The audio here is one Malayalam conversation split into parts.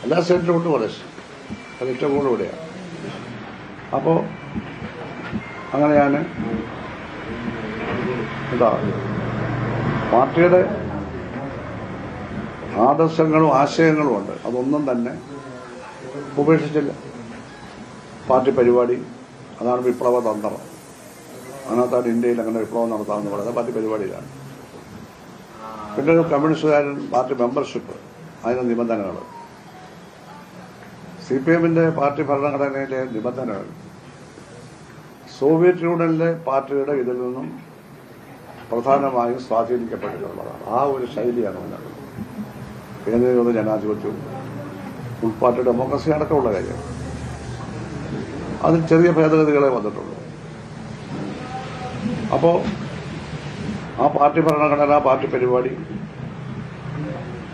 എല്ലാ സ്റ്റേറ്റിലും ഉണ്ട് കുറേശ്ശെ, അത് ഏറ്റവും കൂടുതൽ ഇവിടെയാണ്. അപ്പോൾ അങ്ങനെ ഞാൻ എന്താ പാർട്ടിയുടെ ആദർശങ്ങളും ആശയങ്ങളും ഉണ്ട്, അതൊന്നും തന്നെ ഉപേക്ഷിച്ചില്ല. പാർട്ടി പരിപാടി അതാണ് വിപ്ലവ തന്ത്രം. അതിനകത്താണ് ഇന്ത്യയിൽ അങ്ങനെ വിപ്ലവം നടത്താമെന്ന് പറയുന്നത് പാർട്ടി പരിപാടിയിലാണ്. പിന്നെ ഒരു കമ്മ്യൂണിസ്റ്റുകാരൻ പാർട്ടി മെമ്പർഷിപ്പ്, അതിന് നിബന്ധനകൾ. CPM-ന്റെ പാർട്ടി ഭരണഘടനയിലെ നിബന്ധനകൾ സോവിയറ്റ് യൂണിയനിലെ പാർട്ടിയുടെ ഇതിൽ നിന്നും പ്രധാനമായും സ്വാധീനിക്കപ്പെട്ടിട്ടുള്ളതാണ്. ആ ഒരു ശൈലിയാണ് മുന്നോട്ട്. കേന്ദ്രീകൃത ജനാധിപത്യവും ഉൾപാർട്ടി ഡെമോക്രസി അടക്കമുള്ള കാര്യം. അതിൽ ചെറിയ ഭേദഗതികളെ വന്നിട്ടുള്ളൂ. അപ്പോൾ ആ പാർട്ടി ഭരണഘടന, പാർട്ടി പരിപാടി,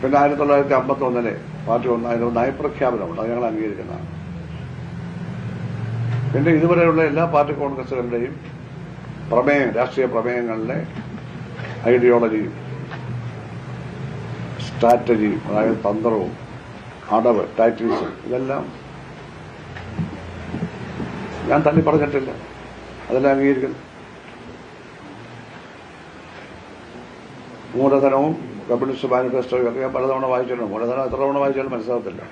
പിന്നെ 1951 പാർട്ടി ഒന്നായിരുന്നു നയപ്രഖ്യാപനമുണ്ട്, അത് ഞങ്ങൾ അംഗീകരിക്കുന്നതാണ്. പിന്നെ ഇതുവരെയുള്ള എല്ലാ പാർട്ടി കോൺഗ്രസുകളുടെയും പ്രമേയം, രാഷ്ട്രീയ പ്രമേയങ്ങളിലെ ഐഡിയോളജിയും സ്ട്രാറ്റജിയും, അതായത് തന്ത്രവും അടവ്, ടാക്ടിക്സും, ഇതെല്ലാം ഞാൻ തള്ളി പറഞ്ഞിട്ടില്ല, അതെല്ലാം അംഗീകരിക്കുന്നു. മൂലധനവും കമ്മ്യൂണിസ്റ്റ് മാനിഫെസ്റ്റോയും ഒക്കെ ഞാൻ പലതവണ വായിച്ചിട്ടുണ്ട്. മൂലധനം എത്ര തവണ വായിച്ചാലും മനസ്സിലാകത്തില്ല.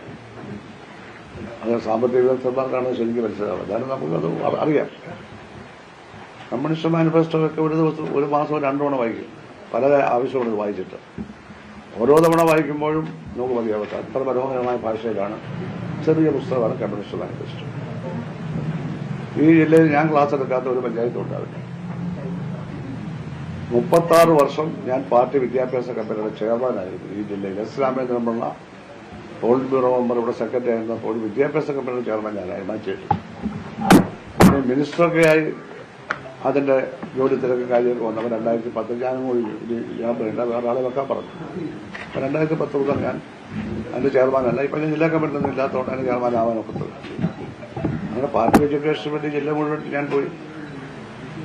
അത് സാമ്പത്തിക വിദഗ്ധന്മാർക്കാണ് ശരിക്കും മനസ്സിലാവുക. എന്നാലും നമുക്കത് അറിയാം. കമ്മ്യൂണിസ്റ്റ് മാനിഫെസ്റ്റോ ഒക്കെ ഒരു ദിവസം, ഒരു മാസം 2 തവണ വായിക്കും. പല ആവശ്യമുള്ളത് വായിച്ചിട്ട് ഓരോ തവണ വായിക്കുമ്പോഴും നമുക്ക് മതിയാവട്ടെ. അത്ര മനോഹരമായ ഭാഷയിലാണ്. ചെറിയ പുസ്തകമാണ് കമ്മ്യൂണിസ്റ്റ് മാനിഫെസ്റ്റോ. ഈ ജില്ലയിൽ ഞാൻ ക്ലാസ് എടുക്കാത്ത ഒരു പഞ്ചായത്തും ഉണ്ടാവില്ല. 36 വർഷം ഞാൻ പാർട്ടി വിദ്യാഭ്യാസ കമ്മിറ്റിയുടെ ചെയർമാനായിരുന്നു ഈ ജില്ലയിൽ. ഇസ്ലാമിനുള്ള പോളിറ്റ് ബ്യൂറോ മെമ്പർ, ഇവിടെ സെക്രട്ടറി ആയിരുന്നപ്പോൾ വിദ്യാഭ്യാസ കമ്മിറ്റിയുടെ ചെയർമാൻ ഞാനായി മാറ്റിയിട്ടു. മിനിസ്റ്ററൊക്കെ ആയി അതിന്റെ ജോലി തിരക്കും കാര്യമൊക്കെ വന്നപ്പോൾ 2010 ഞാനും കൂടി ഞാൻ പറയണ്ട, വേറെ ആളെ വെക്കാൻ പറഞ്ഞു. 2010 മുതൽ ഞാൻ അതിന്റെ ചെയർമാനല്ല. ഇപ്പം ഞാൻ ജില്ലാ കമ്മിറ്റിയൊന്നും ഇല്ലാത്തതുകൊണ്ട് അതിന് ചെയർമാനാവാനൊക്കത്തുള്ളൂ. അങ്ങനെ പാർട്ടി എഡ്യൂക്കേഷന് വേണ്ടി ജില്ല മുഴുവൻ ഞാൻ പോയി.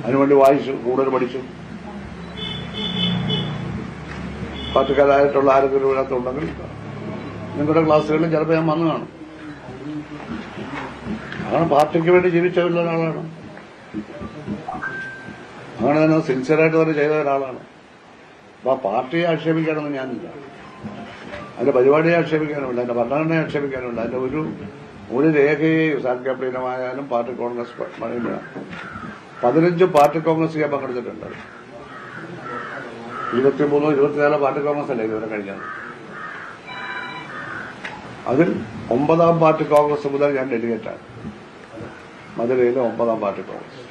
അതിനുവേണ്ടി വായിച്ചു, കൂടുതൽ പഠിച്ചു. പാർട്ടിക്കാരായിട്ടുള്ള ആരെങ്കിലും ഇതിനകത്തുണ്ടെങ്കിൽ നിങ്ങളുടെ ക്ലാസ്സുകളിൽ ചിലപ്പോൾ ഞാൻ വന്നു കാണും. അങ്ങനെ പാർട്ടിക്ക് വേണ്ടി ജീവിച്ച ഒരാളാണ്. അങ്ങനെ തന്നെ സിൻസിയറായിട്ട് തന്നെ ചെയ്ത ഒരാളാണ്. അപ്പൊ ആ പാർട്ടിയെ ആക്ഷേപിക്കാനൊന്നും ഞാനില്ല, അതിന്റെ പരിപാടിയെ ആക്ഷേപിക്കാനുമില്ല, അതിന്റെ ഭരണഘടനയെ ആക്ഷേപിക്കാനുമില്ല. അതിന്റെ ഒരു രേഖയെയും സാങ്കേതികമായാലും പാർട്ടി കോൺഗ്രസ് 15 പാർട്ടി കോൺഗ്രസ് ഞാൻ പങ്കെടുത്തിട്ടുണ്ട്. 23 24 പാർട്ടി കോൺഗ്രസ് അല്ലേ ഇതുവരെ കഴിഞ്ഞത്. അതിൽ 9ാം പാർട്ടി കോൺഗ്രസ് മുതൽ ഞാൻ ഡെലിഗേറ്റാണ്. മധുരയിലെ 9ാം പാർട്ടി കോൺഗ്രസ്.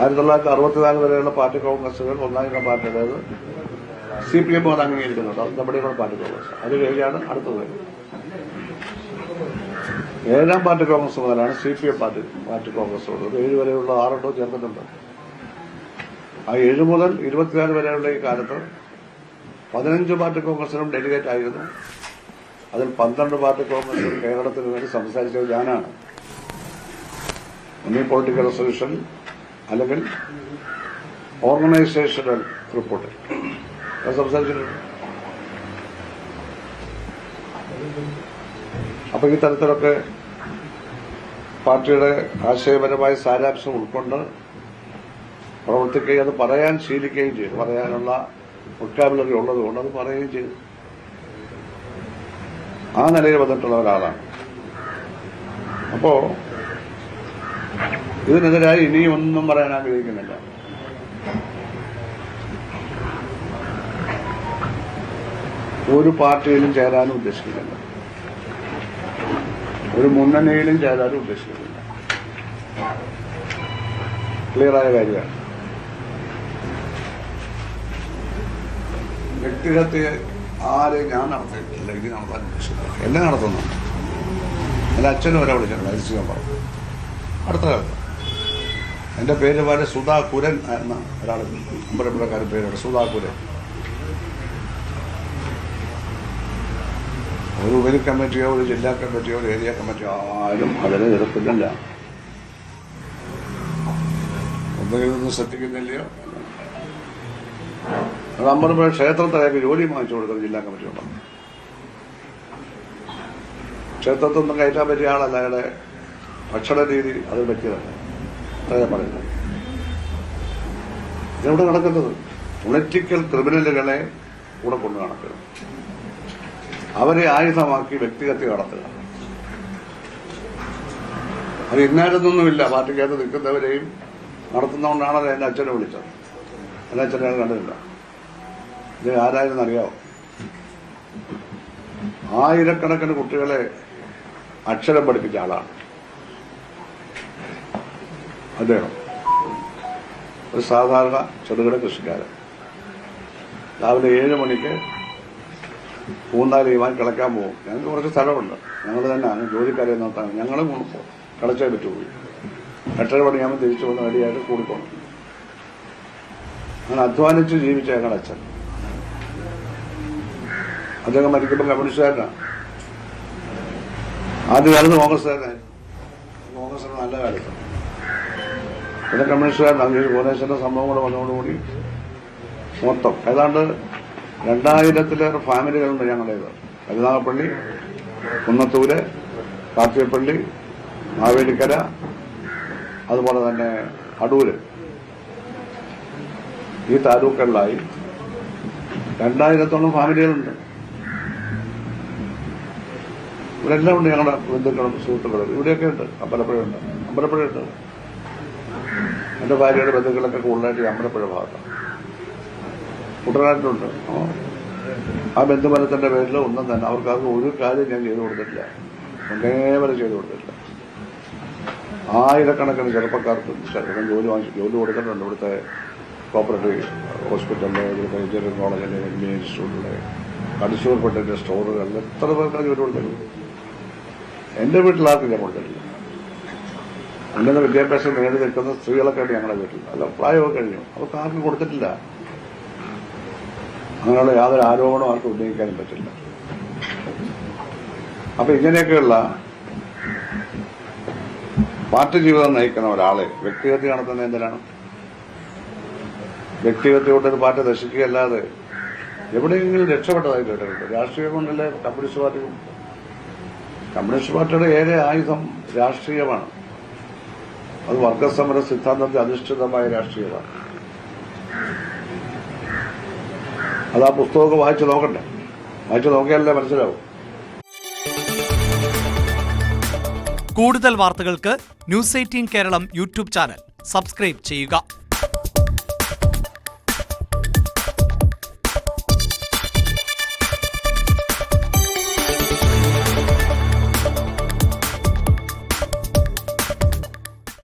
1964 വരെയുള്ള പാർട്ടി കോൺഗ്രസുകൾ ഒന്നാം പാർട്ടിയുടേത് CPM അത് അംഗീകരിക്കുന്നുണ്ട്. അത് നമ്മുടെ ഇവിടെ പാർട്ടി കോൺഗ്രസ്. അത് കഴിഞ്ഞാണ് അടുത്തത്. 7ാം പാർട്ടി കോൺഗ്രസ് മുതലാണ് CPM പാർട്ടി കോൺഗ്രസ് ഉള്ളത്. 7 വരെയുള്ള 6 ചേർത്തിട്ടുണ്ട്. ആ 7 മുതൽ 24 വരെയുള്ള ഈ കാലത്ത് 15 പാർട്ടി കോൺഗ്രസിനും ഡെലിഗേറ്റ് ആയിരുന്നു. അതിൽ 12 പാർട്ടി കോൺഗ്രസും കേരളത്തിന് വേണ്ടി സംസാരിച്ചത് ഞാനാണ്. ഒന്നീ പൊളിറ്റിക്കൽ റെസൊല്യൂഷൻ അല്ലെങ്കിൽ ഓർഗനൈസേഷണൽ റിപ്പോർട്ട് അത് സംസാരിച്ചിട്ടുണ്ട്. അപ്പൊ ഈ തരത്തിലൊക്കെ പാർട്ടിയുടെ ആശയപരമായ സാരാംശം ഉൾക്കൊണ്ട് പ്രവർത്തിക്കുകയും അത് പറയാൻ ശീലിക്കുകയും ചെയ്തു. പറയാനുള്ള വൊക്കാബുലറി ഉള്ളതുകൊണ്ട് അത് പറയുകയും ചെയ്തു. ആ നിലയിൽ വന്നിട്ടുള്ള ഒരാളാണ്. അപ്പോ ഇതിനെതിരായി ഇനിയും ഒന്നും പറയാൻ ആഗ്രഹിക്കുന്നില്ല. ഒരു പാർട്ടിയിലും ചേരാനും ഉദ്ദേശിക്കുന്നില്ല, ഒരു മുന്നണിയിലും ചേരാനും ഉദ്ദേശിക്കുന്നില്ല. ക്ലിയറായ കാര്യമാണ്. വ്യക്തിഗത ആരെയും ഞാൻ നടത്തിയിട്ടില്ല, ഇനി നടത്താൻ ഉദ്ദേശിക്കില്ല. എന്നെ നടത്തുന്നു. എന്റെ അച്ഛനും വരെ വിളിച്ചിട്ടുണ്ട്, അരിച്ചു പറഞ്ഞു. അടുത്ത കാലത്ത് എന്റെ പേര് പോലെ സുധാ കുരൻ എന്ന ഒരാൾ അമ്പലപ്പുഴക്കാരൻ പേരുണ്ട്, സുധാ കുരൻ. ഒരു ഉപരി കമ്മിറ്റിയോ ഒരു ജില്ലാ കമ്മിറ്റിയോ ഒരു ഏരിയ കമ്മിറ്റിയോ ആരും അതിനെ എതിർപ്പില്ല. ഒന്നുകിൽ ഒന്നും ശ്രദ്ധിക്കുന്നില്ലയോ. അത് അമ്പലപ്പുഴ ക്ഷേത്രത്തിലേക്ക് ജോലി വാങ്ങിച്ചു കൊടുക്കുന്ന ജില്ലാ കമ്മിറ്റി ഉണ്ടോ. ക്ഷേത്രത്തിൽ നിന്നും കയറ്റാൻ പറ്റിയ ആളല്ല. അയാളുടെ ഭക്ഷണ രീതി അത് പറ്റിയതല്ല. അതാ ഞാൻ പറയുന്നത്. ഇതെവിടെ നടക്കുന്നത്? പൊളിറ്റിക്കൽ ക്രിമിനലുകളെ കൂടെ കൊണ്ട് നടക്കുക, അവരെ ആയുധമാക്കി വ്യക്തിഹത്യ നടത്തുക. അത് ഇന്നാരൊന്നുമില്ല. പാർട്ടിക്കകത്ത് നിൽക്കുന്നവരെയും നടത്തുന്നതുകൊണ്ടാണ് എന്റെ അച്ഛനെ വിളിച്ചത്. എന്റെ അച്ഛനെ ഞാൻ കണ്ടില്ല. ഇത് ആരായിരുന്നു അറിയാമോ? ആയിരക്കണക്കിന് കുട്ടികളെ അക്ഷരം പഠിപ്പിച്ച ആളാണ് അദ്ദേഹം. ഒരു സാധാരണ ചെറുകിട കൃഷിക്കാരൻ. രാവിലെ 7 മണിക്ക് പൂന്താലിയുമായി കിളയ്ക്കാൻ പോകും. ഞങ്ങൾക്ക് കുറച്ച് സ്ഥലമുണ്ട്. ഞങ്ങൾ തന്നെ ജോലിക്കാരെ നോക്കാൻ ഞങ്ങളും കിളച്ചേ പറ്റുപോയി. 8:30 മണിയാകുമ്പോൾ തിരിച്ചു വന്ന് റെഡിയായിട്ട് കൂടിപ്പോണം. അങ്ങനെ അധ്വാനിച്ച് ജീവിച്ച ഞങ്ങളുടെ അച്ഛൻ. അദ്ദേഹം മരിക്കുമ്പോൾ കമ്മ്യൂണിസ്റ്റുകാരനാണ്. ആദ്യകാലത്ത് കോൺഗ്രസ്സുകാരനായിരുന്നു. കോൺഗ്രസിന് നല്ല കാലത്ത് പിന്നെ കമ്മ്യൂണിസ്റ്റുകാരനാണ്. ഭുവനേശ്വരന്റെ സംഭവങ്ങൾ വന്നതോടുകൂടി മൊത്തം ഏതാണ്ട് 2000-ലേറെ ഫാമിലികളുണ്ട് ഞങ്ങളുടേത്. കരുനാഗപ്പള്ളി, കുന്നത്തൂര്, കാർത്തികപ്പള്ളി, മാവേലിക്കര, അതുപോലെ തന്നെ അടൂര്, ഈ താലൂക്കുകളിലായി 2000-ഓളം ഫാമിലികളുണ്ട്. ഇവരെല്ലാം ഉണ്ട്. ഞങ്ങളുടെ ബന്ധുക്കളും സുഹൃത്തുക്കളും ഇവിടെയൊക്കെ ഉണ്ട്. അമ്പലപ്പുഴയുണ്ട്. എന്റെ ഭാര്യയുടെ ബന്ധുക്കളൊക്കെ കൂടുതലായിട്ട് അമ്പലപ്പുഴ ഭാഗത്താണ്. കുട്ടനാട്ടിലുണ്ട്. ആ ബന്ധുബലത്തിന്റെ പേരിൽ ഒന്നും തന്നെ അവർക്കാർക്ക് ഒരു കാര്യം ഞാൻ ചെയ്തു കൊടുത്തിട്ടില്ല. ഒന്നേവരെ ചെയ്തു കൊടുത്തിട്ടില്ല. ആയിരക്കണക്കിന് ചെറുപ്പക്കാർക്ക് ജോലി കൊടുക്കുന്നുണ്ട്. ഇവിടുത്തെ കോപ്പറേറ്റീവ് ഹോസ്പിറ്റലിലെ, ഇവിടുത്തെ എഞ്ചിനീയറിംഗ് കോളേജിലെ, MBA ഇൻസ്റ്റിറ്റ്യൂട്ടിലെ, കടിച്ചൂർപ്പെട്ടിന്റെ സ്റ്റോറുകളിൽ എത്ര പേർക്കാണ് ജോലി കൊടുത്തിട്ടുണ്ട്? എന്റെ വീട്ടിലാർക്കും ഞാൻ കൊടുത്തിട്ടില്ല. ഉന്നത വിദ്യാഭ്യാസം നേടി നിൽക്കുന്ന സ്ത്രീകളൊക്കെ ഉണ്ട് ഞങ്ങളുടെ വീട്ടിൽ. അല്ല, പ്രായമൊക്കെ കഴിഞ്ഞു. അവർക്ക് ആർക്കും കൊടുത്തിട്ടില്ല. അങ്ങനെയുള്ള യാതൊരു ആരോപണവും ആർക്കും ഉന്നയിക്കാനും പറ്റില്ല. അപ്പൊ ഇങ്ങനെയൊക്കെയുള്ള പാർട്ടി ജീവിതം നയിക്കുന്ന ഒരാളെ വ്യക്തിഹത്യ നടത്തുന്നത് എന്തിനാണ്? വ്യക്തിഹത്യയോട്ടൊരു പാർട്ടി നശിക്കുകയല്ലാതെ എവിടെയെങ്കിലും രക്ഷപ്പെട്ടതായി കേട്ടിട്ടുണ്ട്? രാഷ്ട്രീയം കൊണ്ടല്ലേ കമ്മ്യൂണിസ്റ്റ് പാർട്ടിയും. കമ്മ്യൂണിസ്റ്റ് പാർട്ടിയുടെ ഏക ആയുധം രാഷ്ട്രീയമാണ്. അത് വർഗസമര സിദ്ധാന്തത്തിൽ അധിഷ്ഠിതമായ രാഷ്ട്രീയമാണ്. അത് ആ പുസ്തകമൊക്കെ വായിച്ചു നോക്കണ്ടേ? വായിച്ചു നോക്കിയാലേ മനസ്സിലാവും. കൂടുതൽ വാർത്തകൾക്ക് News 18 Keralam YouTube channel subscribe ചെയ്യുക.